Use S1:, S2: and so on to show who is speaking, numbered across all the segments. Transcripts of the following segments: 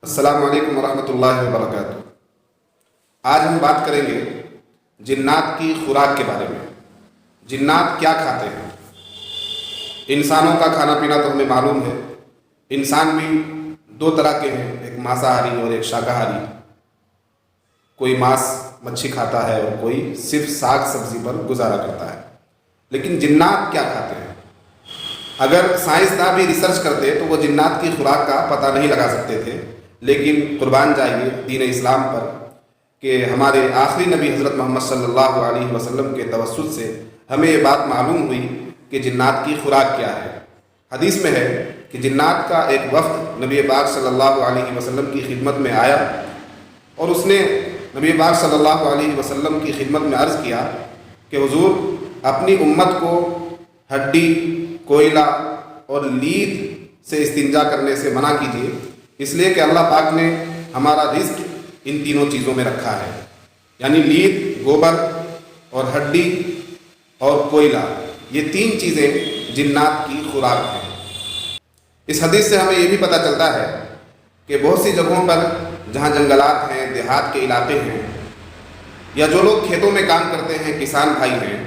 S1: अस्सलाम वालेकुम वरहमतुल्लाहि वबरकातुह। आज हम बात करेंगे जिन्नात की खुराक के बारे में। जिन्नात क्या खाते हैं? इंसानों का खाना पीना तो हमें मालूम है। इंसान भी दो तरह के हैं, एक मांसाहारी और एक शाकाहारी। कोई मांस मच्छी खाता है और कोई सिर्फ साग सब्जी पर गुजारा करता है। लेकिन जिन्नात क्या खाते हैं? अगर साइंसदान भी रिसर्च करते तो वो जिन्नात की खुराक का पता नहीं लगा सकते थे, लेकिन कुर्बान जाइए दीन इस्लाम पर कि हमारे आखिरी नबी हज़रत मोहम्मद सल्लल्लाहु अलैहि वसल्लम के तवस्सुल से हमें ये बात मालूम हुई कि जिन्नात की खुराक क्या है। हदीस में है कि जिन्नात का एक वफ्द नबी पाक सल्लल्लाहु अलैहि वसल्लम की खिदमत में आया और उसने नबी पाक सल्लल्लाहु अलैहि वसल्लम की खिदमत में अर्ज़ किया कि हुजूर, अपनी उम्मत को हड्डी, कोयला और लीद से इस्तिंजा करने से मना कीजिए, इसलिए कि अल्लाह पाक ने हमारा रिज़्क इन तीनों चीज़ों में रखा है। यानी लीद, गोबर और हड्डी और कोयला, ये तीन चीज़ें जिन्नात की खुराक हैं। इस हदीस से हमें ये भी पता चलता है कि बहुत सी जगहों पर जहाँ जंगलात हैं, देहात के इलाके हैं, या जो लोग खेतों में काम करते हैं, किसान भाई हैं,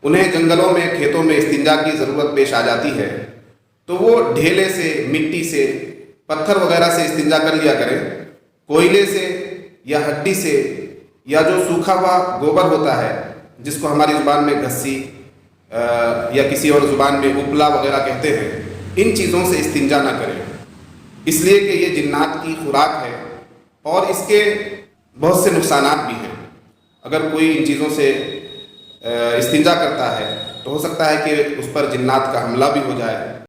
S1: उन्हें जंगलों में, खेतों में इस्तिंजा की ज़रूरत पेश आ जाती है, तो वो ढेले से, मिट्टी से, पत्थर वगैरह से इस्तिंजा कर लिया करें। कोयले से या हड्डी से या जो सूखा हुआ गोबर होता है, जिसको हमारी ज़ुबान में घस्सी या किसी और ज़ुबान में उपला वगैरह कहते हैं, इन चीज़ों से इस्तिंजा ना करें, इसलिए कि ये जिन्नात की खुराक है और इसके बहुत से नुकसानात भी हैं। अगर कोई इन चीज़ों से इस्तिंजा करता है तो हो सकता है कि उस पर जिन्नात का हमला भी हो जाए।